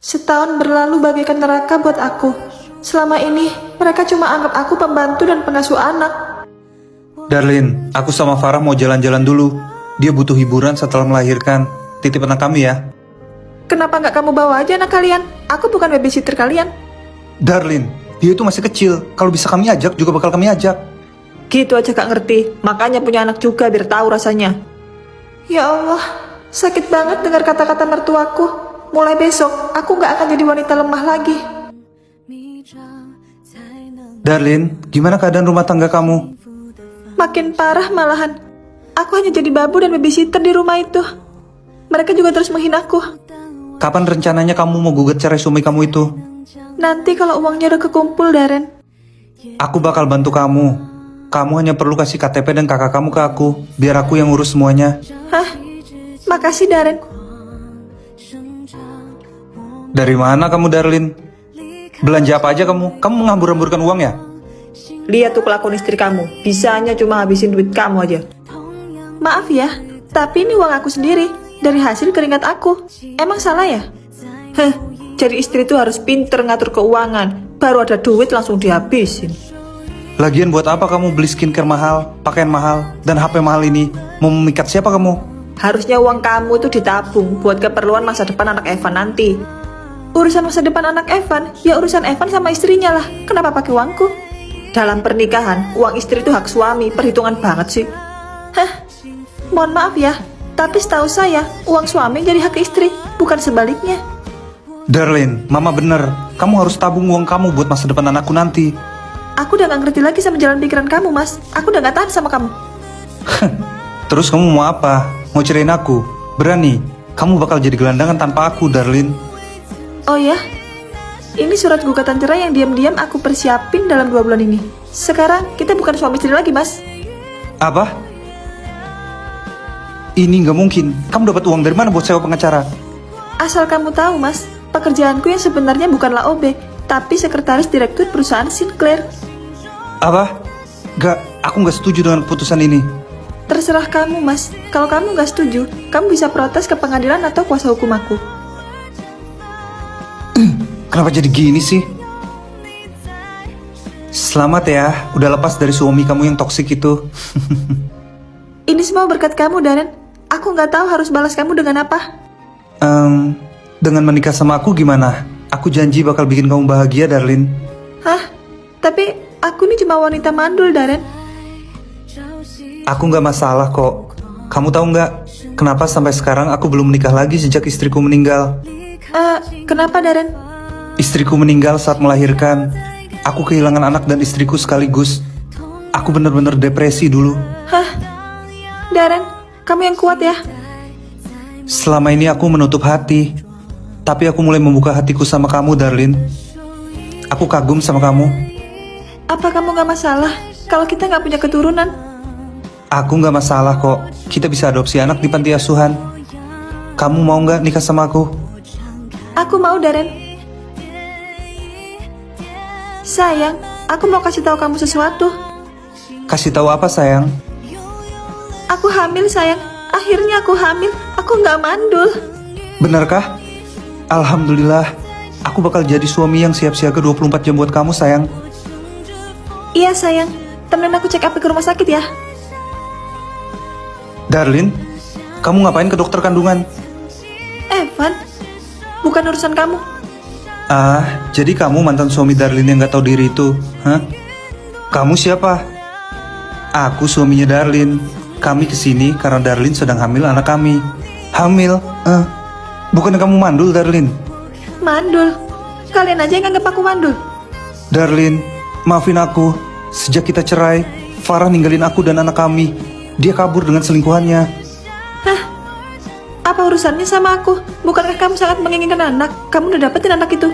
Setahun berlalu bagaikan neraka buat aku. Selama ini, mereka cuma anggap aku pembantu dan pengasuh anak. Darlin, aku sama Farah mau jalan-jalan dulu. Dia butuh hiburan setelah melahirkan. Titip anak kami ya. Kenapa nggak kamu bawa aja anak kalian? Aku bukan babysitter kalian. Darlin, dia itu masih kecil. Kalau bisa kami ajak, juga bakal kami ajak. Gitu aja gak ngerti, makanya punya anak juga biar tahu rasanya. Ya Allah, sakit banget dengar kata-kata mertuaku. Mulai besok, aku gak akan jadi wanita lemah lagi. Darlin, gimana keadaan rumah tangga kamu? Makin parah malahan. Aku hanya jadi babu dan babysitter di rumah itu. Mereka juga terus menghinaku. Kapan rencananya kamu mau gugat cerai suami kamu itu? Nanti kalau uangnya udah kekumpul, Darren. Aku bakal bantu kamu. Kamu hanya perlu kasih KTP dan kakak kamu ke aku, biar aku yang urus semuanya. Hah? Makasih, Darren. Dari mana kamu, Darlin? Belanja apa aja kamu? Kamu menghambur-hamburkan uang ya? Lihat tuh kelakuan istri kamu. Bisanya cuma habisin duit kamu aja. Maaf ya, tapi ini uang aku sendiri. Dari hasil keringat aku. Emang salah ya? Heh, jadi istri tuh harus pinter ngatur keuangan. Baru ada duit langsung dihabisin. Lagian buat apa kamu beli skincare mahal, pakaian mahal, dan HP mahal ini? Mau memikat siapa kamu? Harusnya uang kamu itu ditabung buat keperluan masa depan anak Evan nanti. Urusan masa depan anak Evan, ya urusan Evan sama istrinya lah. Kenapa pakai uangku? Dalam pernikahan, uang istri itu hak suami, perhitungan banget sih. Hah? Mohon maaf ya, tapi setahu saya, uang suami jadi hak istri, bukan sebaliknya. Darlin, mama bener. Kamu harus tabung uang kamu buat masa depan anakku nanti. Aku udah gak ngerti lagi sama jalan pikiran kamu, Mas. Aku udah gak tahan sama kamu. Terus kamu mau apa? Mau cerain aku? Berani? Kamu bakal jadi gelandangan tanpa aku, Darlin. Oh ya? Ini surat gugatan cerai yang diam-diam aku persiapin dalam 2 bulan ini. Sekarang kita bukan suami istri lagi, Mas. Apa? Ini nggak mungkin. Kamu dapat uang dari mana buat sewa pengacara? Asal kamu tahu, Mas, pekerjaanku yang sebenarnya bukanlah OB, tapi sekretaris direktur perusahaan Sinclair. Apa? Aku nggak setuju dengan keputusan ini. Terserah kamu, Mas. Kalau kamu nggak setuju, kamu bisa protes ke pengadilan atau kuasa hukum aku. Kenapa jadi gini sih? Selamat ya, udah lepas dari suami kamu yang toksik itu. Ini semua berkat kamu, Darren. Aku nggak tahu harus balas kamu dengan apa. Dengan menikah sama aku gimana? Aku janji bakal bikin kamu bahagia, Darlin. Hah? Tapi aku ini cuma wanita mandul, Darren. Aku nggak masalah kok. Kamu tahu nggak? Kenapa sampai sekarang aku belum menikah lagi sejak istriku meninggal? Kenapa, Darren? Istriku meninggal saat melahirkan. Aku kehilangan anak dan istriku sekaligus. Aku bener-bener depresi dulu. Hah? Darren, kamu yang kuat ya. Selama ini aku menutup hati. Tapi aku mulai membuka hatiku sama kamu, Darlin. Aku kagum sama kamu. Apa kamu gak masalah kalau kita gak punya keturunan? Aku gak masalah kok. Kita bisa adopsi anak di panti asuhan. Kamu mau gak nikah sama aku? Aku mau, Darren. Sayang, aku mau kasih tahu kamu sesuatu. Kasih tahu apa, sayang? Aku hamil, sayang. Akhirnya aku hamil. Aku gak mandul. Benarkah? Alhamdulillah. Aku bakal jadi suami yang siap siaga 24 jam buat kamu, sayang. Iya, sayang. Temenin aku check up ke rumah sakit ya. Darlin, kamu ngapain ke dokter kandungan? Evan, bukan urusan kamu. Jadi kamu mantan suami Darlin yang gak tahu diri itu, hah? Kamu siapa? Aku suaminya Darlin. Kami kesini karena Darlin sedang hamil anak kami. Hamil? Bukannya kamu mandul, Darlin? Mandul? Kalian aja yang anggap aku mandul. Darlin, maafin aku. Sejak kita cerai, Farah ninggalin aku dan anak kami. Dia kabur dengan selingkuhannya. Hah? Apa urusannya sama aku? Bukankah kamu sangat menginginkan anak? Kamu udah dapetin anak itu.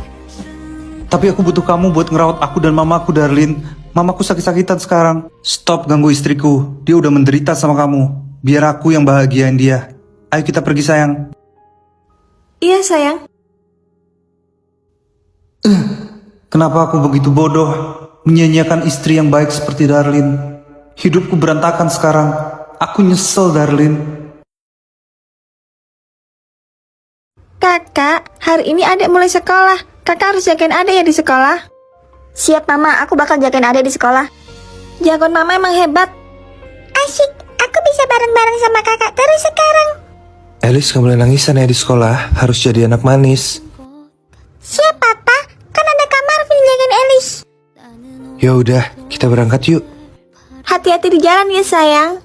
Tapi aku butuh kamu buat ngerawat aku dan mamaku, Darlin. Mamaku sakit-sakitan sekarang. Stop ganggu istriku. Dia udah menderita sama kamu. Biar aku yang bahagiain dia. Ayo kita pergi, sayang. Iya, sayang. Kenapa aku begitu bodoh? Menyia-nyiakan istri yang baik seperti Darlin. Hidupku berantakan sekarang. Aku nyesel, Darlin. Kakak, hari ini adik mulai sekolah. Kakak harus jagain adik ya di sekolah. Siap mama, aku bakal jagain adik di sekolah. Jagoan mama emang hebat. Asyik, aku bisa bareng-bareng sama kakak terus sekarang. Elis gak boleh nangisan ya di sekolah, harus jadi anak manis. Siap papa, kan ada Kak Marvin jagain Elis. Ya udah, kita berangkat yuk. Hati-hati di jalan ya sayang.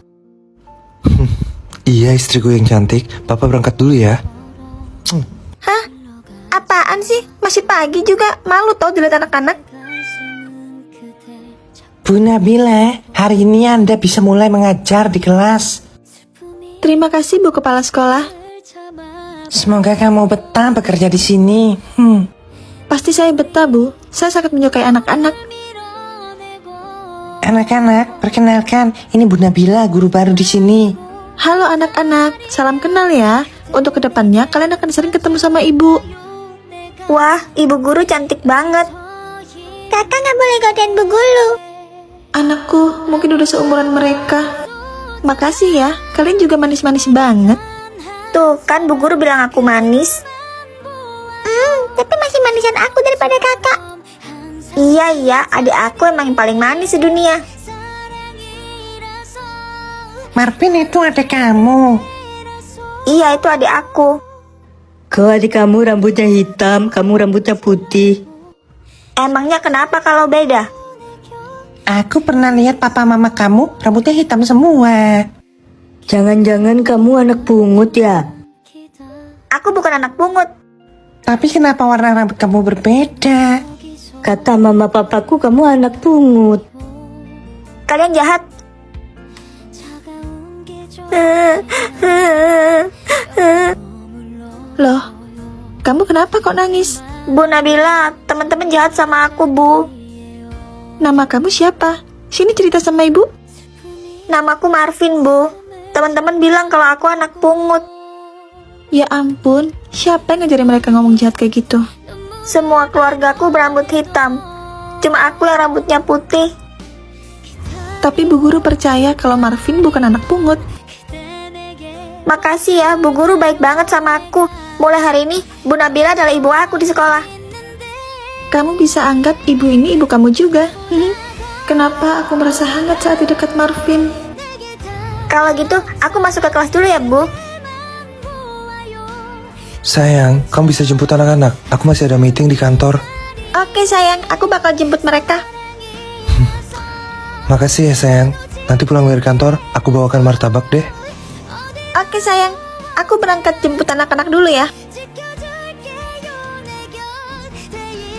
Iya istriku yang cantik, papa berangkat dulu ya. Hah? Apaan sih? Masih pagi juga, malu tau dilihat anak-anak. Bu Nabila, hari ini Anda bisa mulai mengajar di kelas. Terima kasih Bu Kepala Sekolah. Semoga kamu betah bekerja di sini. Pasti saya betah Bu, saya sangat menyukai anak-anak. Anak-anak, perkenalkan, ini Bu Nabila, guru baru di sini. Halo anak-anak, salam kenal ya. Untuk kedepannya kalian akan sering ketemu sama ibu. Wah, ibu guru cantik banget. Kakak gak boleh godain bu guru. Anakku mungkin udah seumuran mereka. Makasih ya, kalian juga manis-manis banget. Tuh, kan bu guru bilang aku manis. Tapi masih manisan aku daripada kakak. Iya, adik aku emang yang paling manis sedunia. Marvin itu adik kamu. Iya, itu adik aku. Kau adik kamu rambutnya hitam, kamu rambutnya putih. Emangnya kenapa kalau beda? Aku pernah lihat papa mama kamu rambutnya hitam semua. Jangan-jangan kamu anak pungut ya? Aku bukan anak pungut. Tapi kenapa warna rambut kamu berbeda? Kata mama papaku kamu anak pungut. Kalian jahat. Loh, kamu kenapa kok nangis? Bu Nabila, teman-teman jahat sama aku, Bu. Nama kamu siapa? Sini cerita sama ibu. Namaku Marvin, Bu. Teman-teman bilang kalau aku anak pungut. Ya ampun, siapa yang ngajarin mereka ngomong jahat kayak gitu? Semua keluargaku berambut hitam. Cuma aku yang rambutnya putih. Tapi Bu Guru percaya kalau Marvin bukan anak pungut. Makasih ya, Bu Guru baik banget sama aku. Mulai hari ini, Bu Nabila adalah ibu aku di sekolah. Kamu bisa anggap ibu ini ibu kamu juga. Kenapa aku merasa hangat saat di dekat Marvin? Kalau gitu, aku masuk ke kelas dulu ya, Bu. Sayang, kamu bisa jemput anak-anak. Aku masih ada meeting di kantor. Oke sayang, aku bakal jemput mereka. Makasih ya sayang. Nanti pulang dari kantor, aku bawakan martabak deh. Oke sayang, aku berangkat jemput anak-anak dulu ya.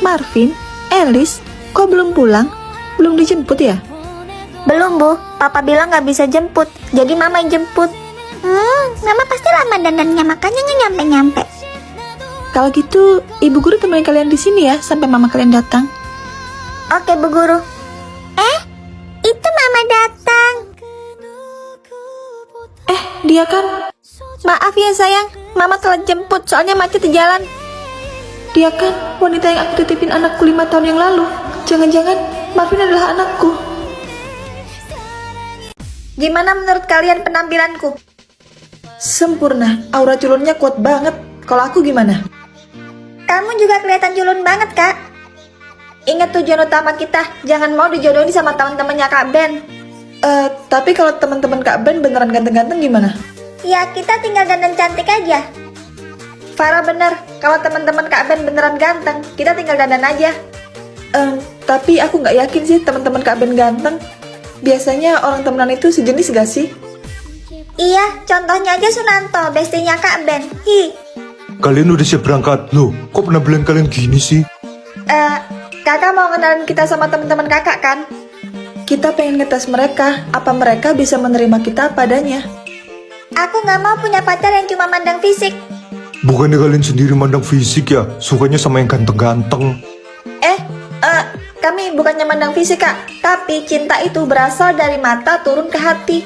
Marvin, Elis, kok belum pulang? Belum dijemput ya? Belum, Bu. Papa bilang gak bisa jemput. Jadi Mama yang jemput. Mama pasti lama dandannya, makanya gak nyampe-nyampe. Kalau gitu, ibu guru temenin kalian di sini ya sampai mama kalian datang. Oke, Bu Guru. Itu Mama datang. Dia kan? Maaf ya sayang, mama telat jemput soalnya macet di jalan. Dia kan wanita yang aku titipin anakku 5 tahun yang lalu. Jangan-jangan Marvin adalah anakku. Gimana menurut kalian penampilanku? Sempurna, aura culunnya kuat banget. Kalau aku gimana? Kamu juga kelihatan culun banget, Kak. Ingat tujuan utama kita, jangan mau dijodohin sama teman-temannya Kak Ben. Tapi kalau teman-teman Kak Ben beneran ganteng-ganteng gimana? Ya, kita tinggal dandan cantik aja. Farah bener, kalau teman-teman Kak Ben beneran ganteng, kita tinggal dandan aja. Tapi aku nggak yakin sih teman-teman Kak Ben ganteng. Biasanya orang temenan itu sejenis gak sih? Iya, contohnya aja Sunanto, bestinya Kak Ben. Kalian udah siap berangkat? Loh, kok penampilan kalian gini sih? Kakak mau kenalin kita sama teman-teman kakak kan? Kita pengen ngetes mereka, apa mereka bisa menerima kita padanya. Aku gak mau punya pacar yang cuma mandang fisik. Bukannya kalian sendiri mandang fisik ya? Sukanya sama yang ganteng-ganteng. Kami bukannya mandang fisik kak, tapi cinta itu berasal dari mata turun ke hati.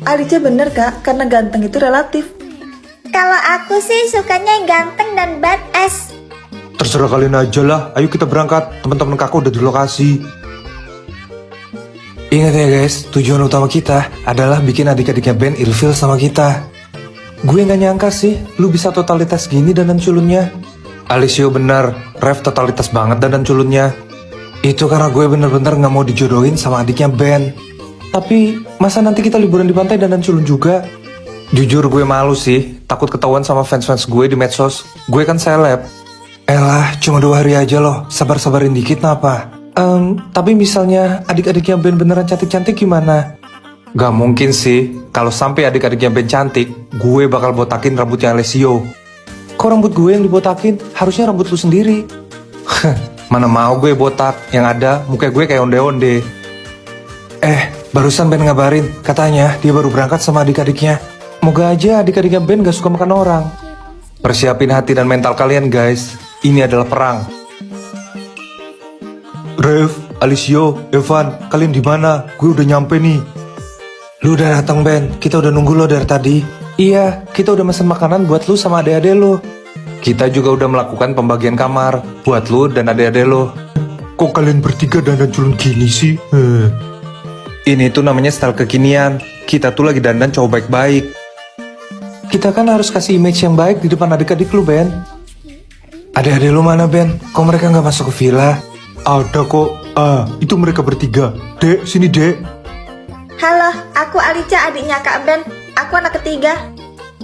Alicia bener kak, karena ganteng itu relatif. Kalau aku sih sukanya yang ganteng dan badass. Terserah kalian aja lah, ayo kita berangkat. Teman-teman kakak udah di lokasi. Ingat ya guys, tujuan utama kita adalah bikin adik-adiknya Ben ilfil sama kita. Gue gak nyangka sih, lu bisa totalitas gini dandan culunnya. Alisio bener, Rev totalitas banget dandan culunnya. Itu karena gue bener-bener gak mau dijodohin sama adiknya Ben. Tapi, masa nanti kita liburan di pantai dandan culun juga? Jujur gue malu sih, takut ketahuan sama fans-fans gue di medsos. Gue kan seleb. Elah, cuma 2 hari aja loh, sabar-sabarin dikit napa? Tapi misalnya adik-adiknya Ben beneran cantik-cantik gimana? Gak mungkin sih, kalau sampai adik-adiknya Ben cantik, gue bakal botakin rambutnya Alessio. Kok rambut gue yang dibotakin? Harusnya rambut lu sendiri. Mana mau gue botak, yang ada muka gue kayak onde-onde. Barusan Ben ngabarin, katanya dia baru berangkat sama adik-adiknya. Moga aja adik-adiknya Ben gak suka makan orang. Persiapin hati dan mental kalian guys, ini adalah perang. Rev, Alisio, Evan, kalian di mana? Gue udah nyampe nih. Lu udah datang Ben, kita udah nunggu lo dari tadi. Iya, kita udah mesen makanan buat lu sama adik-adik lo. Kita juga udah melakukan pembagian kamar buat lu dan adik-adik lo. Kok kalian bertiga dandan culun gini sih? Ini tuh namanya style kekinian. Kita tuh lagi dandan cowok baik-baik. Kita kan harus kasih image yang baik di depan adik-adik lu Ben. Adik-adik lu mana Ben? Kok mereka gak masuk ke villa? Ada kok. Itu mereka bertiga. Dek, sini Dek. Halo, aku Alica, adiknya Kak Ben. Aku anak ketiga.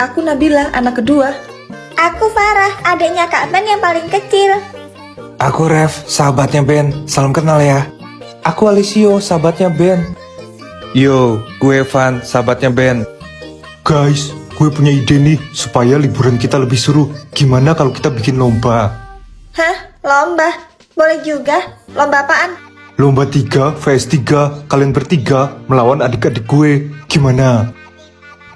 Aku Nabila, anak kedua. Aku Farah, adiknya Kak Ben yang paling kecil. Aku Rev, sahabatnya Ben. Salam kenal ya. Aku Alisio, sahabatnya Ben. Yo, gue Evan, sahabatnya Ben. Guys, gue punya ide nih supaya liburan kita lebih seru. Gimana kalau kita bikin lomba? Hah? Lomba? Boleh juga. Lomba apaan? Lomba 3 vs 3, kalian bertiga melawan adik-adik gue. Gimana?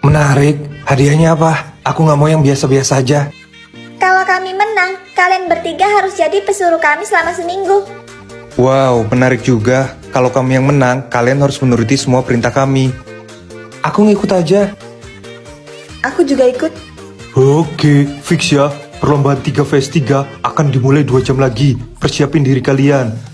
Menarik. Hadiahnya apa? Aku gak mau yang biasa-biasa aja. Kalau kami menang, kalian bertiga harus jadi pesuruh kami selama seminggu. Wow, menarik juga. Kalau kamu yang menang, kalian harus menuruti semua perintah kami. Aku ngikut aja. Aku juga ikut. Oke, fix ya. Perlombaan 3 vs 3 akan dimulai 2 jam lagi. Persiapin diri kalian.